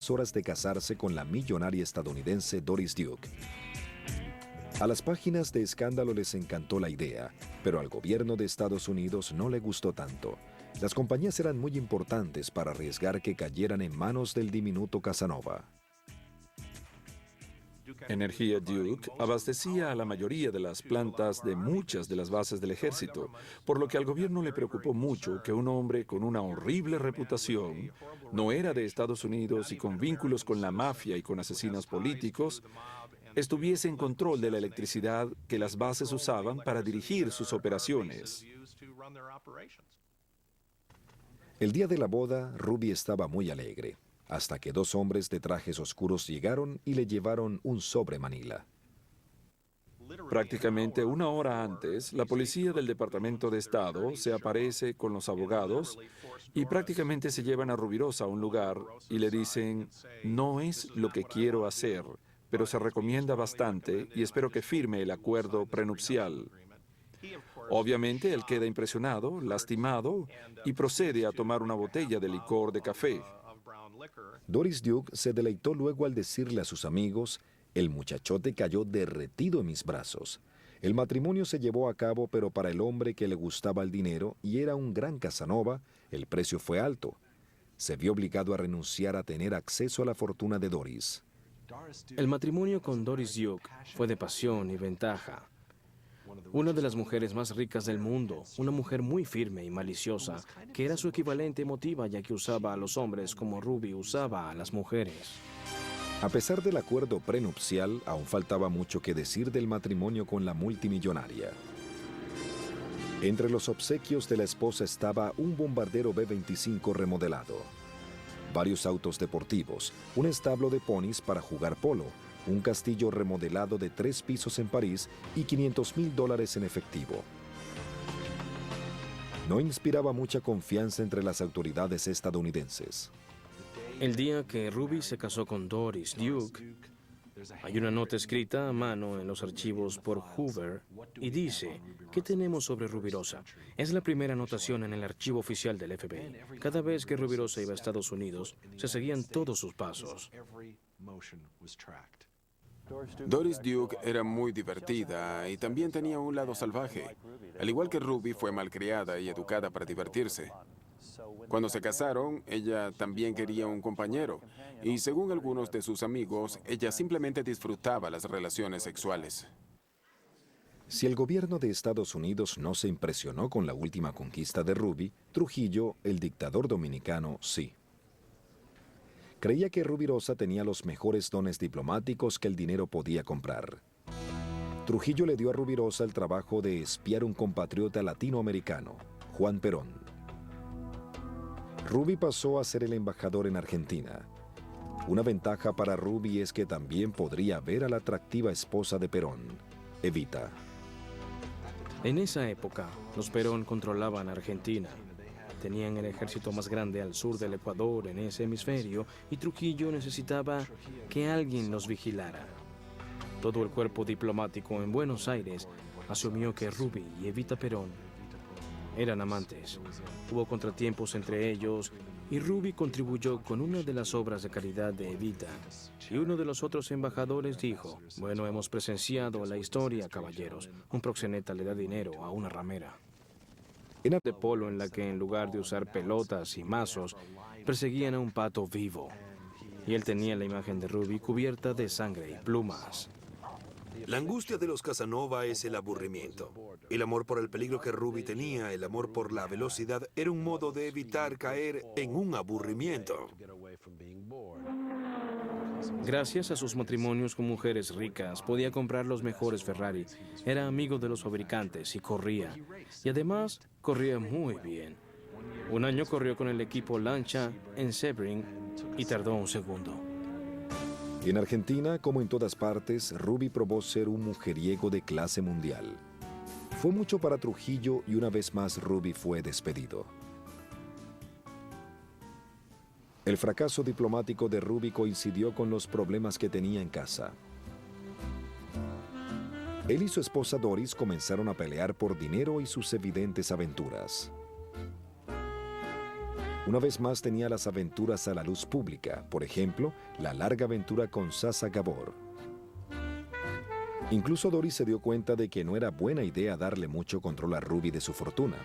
horas de casarse con la millonaria estadounidense Doris Duke. A las páginas de escándalo les encantó la idea, pero al gobierno de Estados Unidos no le gustó tanto. Las compañías eran muy importantes para arriesgar que cayeran en manos del diminuto Casanova. Energía Duke abastecía a la mayoría de las plantas de muchas de las bases del ejército, por lo que al gobierno le preocupó mucho que un hombre con una horrible reputación, no era de Estados Unidos y con vínculos con la mafia y con asesinos políticos, estuviese en control de la electricidad que las bases usaban para dirigir sus operaciones. El día de la boda, Ruby estaba muy alegre, hasta que dos hombres de trajes oscuros llegaron y le llevaron un sobre Manila. Prácticamente una hora antes, la policía del Departamento de Estado se aparece con los abogados y prácticamente se llevan a Rubirosa a un lugar y le dicen, no es lo que quiero hacer, pero se recomienda bastante y espero que firme el acuerdo prenupcial. Obviamente, él queda impresionado, lastimado y procede a tomar una botella de licor de café. Doris Duke se deleitó luego al decirle a sus amigos, el muchachote cayó derretido en mis brazos. El matrimonio se llevó a cabo, pero para el hombre que le gustaba el dinero y era un gran Casanova, el precio fue alto. Se vio obligado a renunciar a tener acceso a la fortuna de Doris. El matrimonio con Doris Duke fue de pasión y ventaja. Una de las mujeres más ricas del mundo, una mujer muy firme y maliciosa, que era su equivalente emotiva ya que usaba a los hombres como Ruby usaba a las mujeres. A pesar del acuerdo prenupcial, aún faltaba mucho que decir del matrimonio con la multimillonaria. Entre los obsequios de la esposa estaba un bombardero B-25 remodelado, varios autos deportivos, un establo de ponis para jugar polo, un castillo remodelado de 3 pisos en París y $500,000 en efectivo. No inspiraba mucha confianza entre las autoridades estadounidenses. El día que Ruby se casó con Doris Duke, hay una nota escrita a mano en los archivos por Hoover y dice, ¿qué tenemos sobre Rubirosa? Es la primera anotación en el archivo oficial del FBI. Cada vez que Rubirosa iba a Estados Unidos, se seguían todos sus pasos. Doris Duke era muy divertida y también tenía un lado salvaje. Al igual que Ruby, fue malcriada y educada para divertirse. Cuando se casaron, ella también quería un compañero, y según algunos de sus amigos, ella simplemente disfrutaba las relaciones sexuales. Si el gobierno de Estados Unidos no se impresionó con la última conquista de Ruby, Trujillo, el dictador dominicano, sí. Creía que Rubirosa tenía los mejores dones diplomáticos que el dinero podía comprar. Trujillo le dio a Rubirosa el trabajo de espiar un compatriota latinoamericano, Juan Perón. Ruby pasó a ser el embajador en Argentina. Una ventaja para Ruby es que también podría ver a la atractiva esposa de Perón, Evita. En esa época, los Perón controlaban Argentina. Tenían el ejército más grande al sur del Ecuador en ese hemisferio y Trujillo necesitaba que alguien los vigilara. Todo el cuerpo diplomático en Buenos Aires asumió que Ruby y Evita Perón eran amantes. Hubo contratiempos entre ellos y Ruby contribuyó con una de las obras de caridad de Evita. Y uno de los otros embajadores dijo, bueno, hemos presenciado la historia, caballeros. Un proxeneta le da dinero a una ramera. Era de polo en la que en lugar de usar pelotas y mazos, perseguían a un pato vivo. Y él tenía la imagen de Ruby cubierta de sangre y plumas. La angustia de los Casanova es el aburrimiento. El amor por el peligro que Ruby tenía, el amor por la velocidad, era un modo de evitar caer en un aburrimiento. Gracias a sus matrimonios con mujeres ricas, podía comprar los mejores Ferrari. Era amigo de los fabricantes y corría. Y además, corría muy bien. Un año corrió con el equipo Lancia en Sebring y tardó un segundo. En Argentina, como en todas partes, Ruby probó ser un mujeriego de clase mundial. Fue mucho para Trujillo y una vez más Ruby fue despedido. El fracaso diplomático de Ruby coincidió con los problemas que tenía en casa. Él y su esposa Doris comenzaron a pelear por dinero y sus evidentes aventuras. Una vez más tenía las aventuras a la luz pública, por ejemplo, la larga aventura con Sasa Gabor. Incluso Doris se dio cuenta de que no era buena idea darle mucho control a Ruby de su fortuna.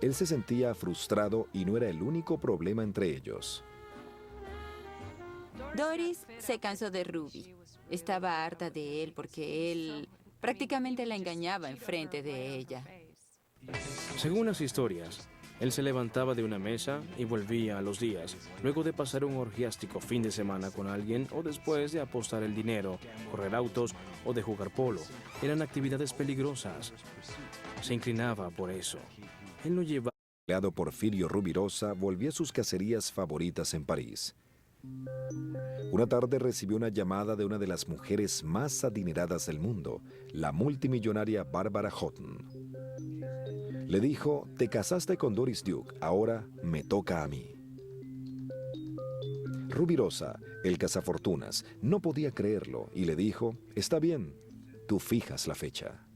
Él se sentía frustrado y no era el único problema entre ellos. Doris se cansó de Ruby. Estaba harta de él porque él prácticamente la engañaba enfrente de ella. Según las historias, él se levantaba de una mesa y volvía a los días, luego de pasar un orgiástico fin de semana con alguien o después de apostar el dinero, correr autos o de jugar polo. Eran actividades peligrosas. Se inclinaba por eso. Él no llevaba... El empleado Porfirio Rubirosa volvió a sus cacerías favoritas en París. Una tarde recibió una llamada de una de las mujeres más adineradas del mundo, la multimillonaria Barbara Houghton. Le dijo: te casaste con Doris Duke, ahora me toca a mí. Rubirosa, el cazafortunas, no podía creerlo y le dijo: está bien, tú fijas la fecha.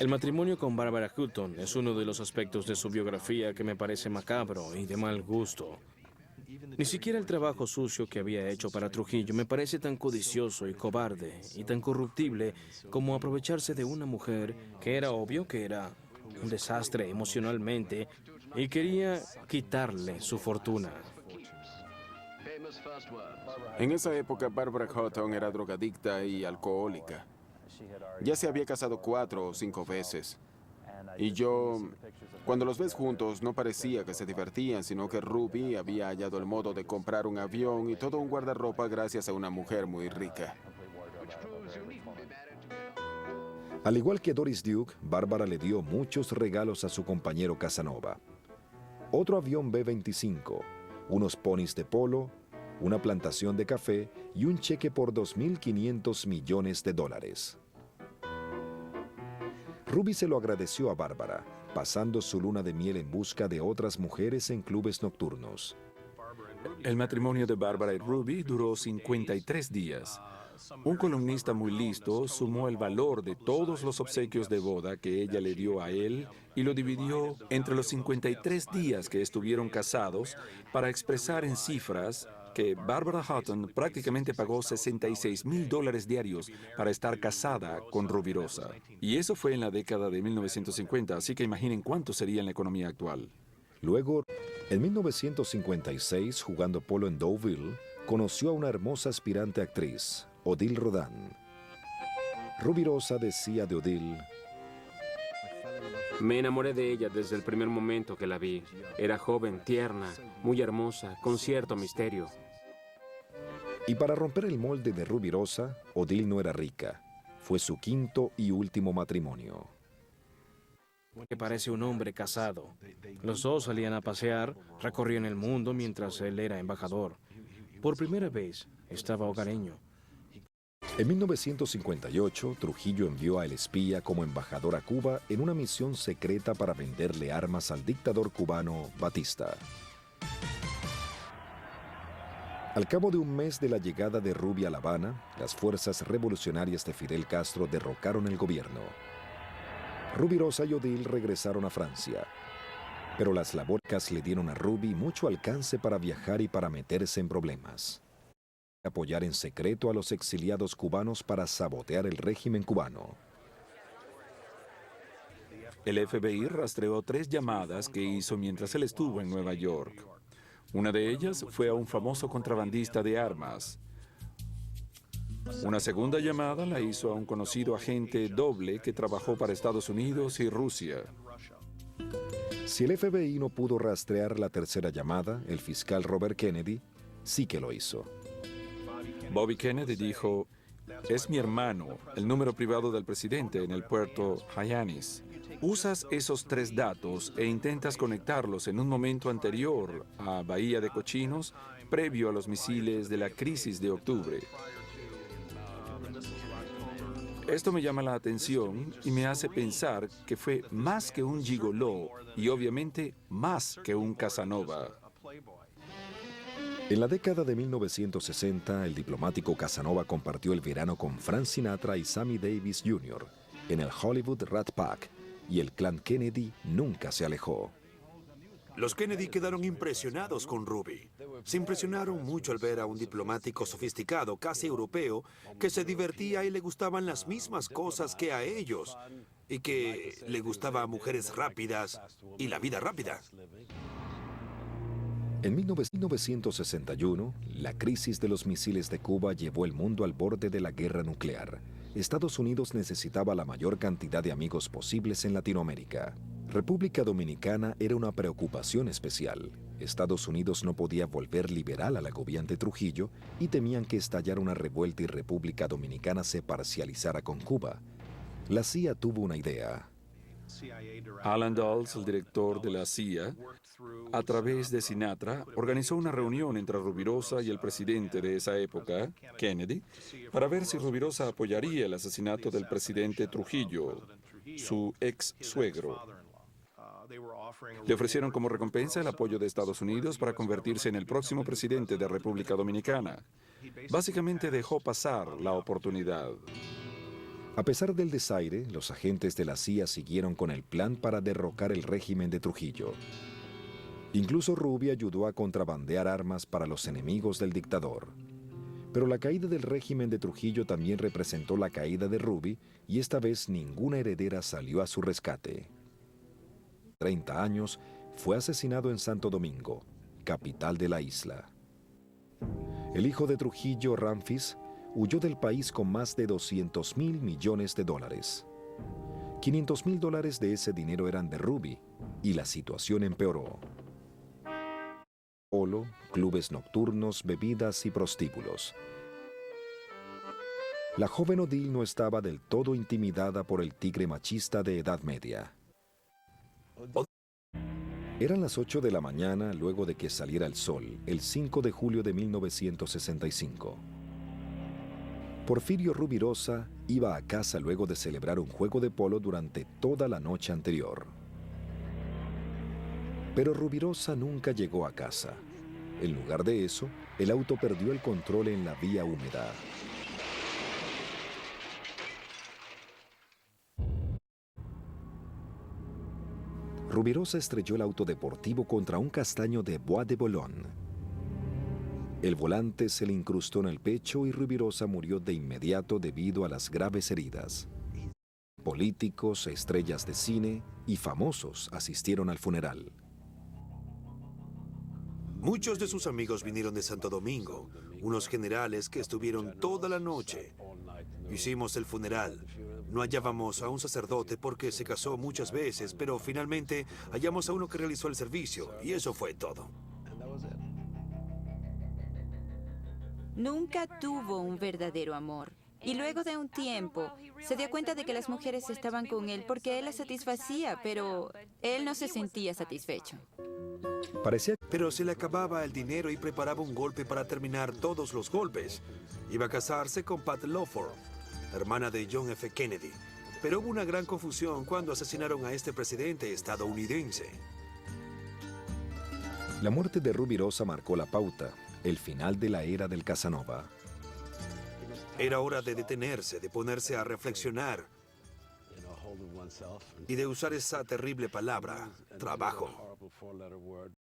El matrimonio con Barbara Houghton es uno de los aspectos de su biografía que me parece macabro y de mal gusto. Ni siquiera el trabajo sucio que había hecho para Trujillo me parece tan codicioso y cobarde y tan corruptible como aprovecharse de una mujer que era obvio que era un desastre emocionalmente y quería quitarle su fortuna. En esa época, Barbara Houghton era drogadicta y alcohólica. Ya se había casado 4 o 5 veces. Y cuando los ves juntos, no parecía que se divertían, sino que Ruby había hallado el modo de comprar un avión y todo un guardarropa gracias a una mujer muy rica. Al igual que Doris Duke, Bárbara le dio muchos regalos a su compañero Casanova. Otro avión B-25, unos ponis de polo, una plantación de café y un cheque por $2.500 millones. Ruby se lo agradeció a Bárbara, pasando su luna de miel en busca de otras mujeres en clubes nocturnos. El matrimonio de Bárbara y Ruby duró 53 días. Un columnista muy listo sumó el valor de todos los obsequios de boda que ella le dio a él y lo dividió entre los 53 días que estuvieron casados para expresar en cifras que Barbara Houghton prácticamente pagó $66,000 diarios para estar casada con Rubirosa. Y eso fue en la década de 1950, así que imaginen cuánto sería en la economía actual. Luego, en 1956, jugando polo en Deauville, conoció a una hermosa aspirante actriz, Odile Rodin. Rubirosa decía de Odile: me enamoré de ella desde el primer momento que la vi. Era joven, tierna, muy hermosa, con cierto misterio. Y para romper el molde de Rubirosa, Odile no era rica. Fue su quinto y último matrimonio. Que parece un hombre casado. Los dos salían a pasear, recorrían el mundo mientras él era embajador. Por primera vez, estaba hogareño. En 1958, Trujillo envió a El Espía como embajador a Cuba en una misión secreta para venderle armas al dictador cubano Batista. Al cabo de un mes de la llegada de Ruby a La Habana, las fuerzas revolucionarias de Fidel Castro derrocaron el gobierno. Rubirosa y Odile regresaron a Francia, pero las labores le dieron a Ruby mucho alcance para viajar y para meterse en problemas. Apoyar en secreto a los exiliados cubanos para sabotear el régimen cubano. El FBI rastreó 3 llamadas que hizo mientras él estuvo en Nueva York. Una de ellas fue a un famoso contrabandista de armas. Una segunda llamada la hizo a un conocido agente doble que trabajó para Estados Unidos y Rusia. Si el FBI no pudo rastrear la tercera llamada, el fiscal Robert Kennedy sí que lo hizo. Bobby Kennedy dijo: es mi hermano, el número privado del presidente en el puerto Hyannis. Usas esos 3 datos e intentas conectarlos en un momento anterior a Bahía de Cochinos, previo a los misiles de la crisis de octubre. Esto me llama la atención y me hace pensar que fue más que un gigoló y obviamente más que un Casanova. En la década de 1960, el diplomático Casanova compartió el verano con Frank Sinatra y Sammy Davis Jr. en el Hollywood Rat Pack, y el clan Kennedy nunca se alejó. Los Kennedy quedaron impresionados con Ruby. Se impresionaron mucho al ver a un diplomático sofisticado, casi europeo, que se divertía y le gustaban las mismas cosas que a ellos, y que le gustaba a mujeres rápidas y la vida rápida. En 1961, la crisis de los misiles de Cuba llevó el mundo al borde de la guerra nuclear. Estados Unidos necesitaba la mayor cantidad de amigos posibles en Latinoamérica. República Dominicana era una preocupación especial. Estados Unidos no podía volver liberal al agobiante Trujillo y temían que estallara una revuelta y República Dominicana se parcializara con Cuba. La CIA tuvo una idea. Alan Dulles, el director de la CIA, a través de Sinatra, organizó una reunión entre Rubirosa y el presidente de esa época, Kennedy, para ver si Rubirosa apoyaría el asesinato del presidente Trujillo, su ex suegro. Le ofrecieron como recompensa el apoyo de Estados Unidos para convertirse en el próximo presidente de República Dominicana. Básicamente dejó pasar la oportunidad. A pesar del desaire, los agentes de la CIA siguieron con el plan para derrocar el régimen de Trujillo. Incluso Ruby ayudó a contrabandear armas para los enemigos del dictador. Pero la caída del régimen de Trujillo también representó la caída de Ruby y esta vez ninguna heredera salió a su rescate. 30 años, fue asesinado en Santo Domingo, capital de la isla. El hijo de Trujillo, Ramfis, huyó del país con más de $200.000 millones. $500.000 de ese dinero eran de Ruby y la situación empeoró. Polo, clubes nocturnos, bebidas y prostíbulos. La joven Odile no estaba del todo intimidada por el tigre machista de Edad Media. Eran las 8 de la mañana luego de que saliera el sol, el 5 de julio de 1965. Porfirio Rubirosa iba a casa luego de celebrar un juego de polo durante toda la noche anterior. Pero Rubirosa nunca llegó a casa. En lugar de eso, el auto perdió el control en la vía húmeda. Rubirosa estrelló el auto deportivo contra un castaño de Bois de Boulogne. El volante se le incrustó en el pecho y Rubirosa murió de inmediato debido a las graves heridas. Políticos, estrellas de cine y famosos asistieron al funeral. Muchos de sus amigos vinieron de Santo Domingo, unos generales que estuvieron toda la noche. Hicimos el funeral. No hallábamos a un sacerdote porque se casó muchas veces, pero finalmente hallamos a uno que realizó el servicio, y eso fue todo. Nunca tuvo un verdadero amor. Y luego de un tiempo, se dio cuenta de que las mujeres estaban con él porque él las satisfacía, pero él no se sentía satisfecho. Pero se le acababa el dinero y preparaba un golpe para terminar todos los golpes. Iba a casarse con Pat Lawford, hermana de John F. Kennedy. Pero hubo una gran confusión cuando asesinaron a este presidente estadounidense. La muerte de Rubirosa marcó la pauta, el final de la era del Casanova. Era hora de detenerse, de ponerse a reflexionar y de usar esa terrible palabra, trabajo.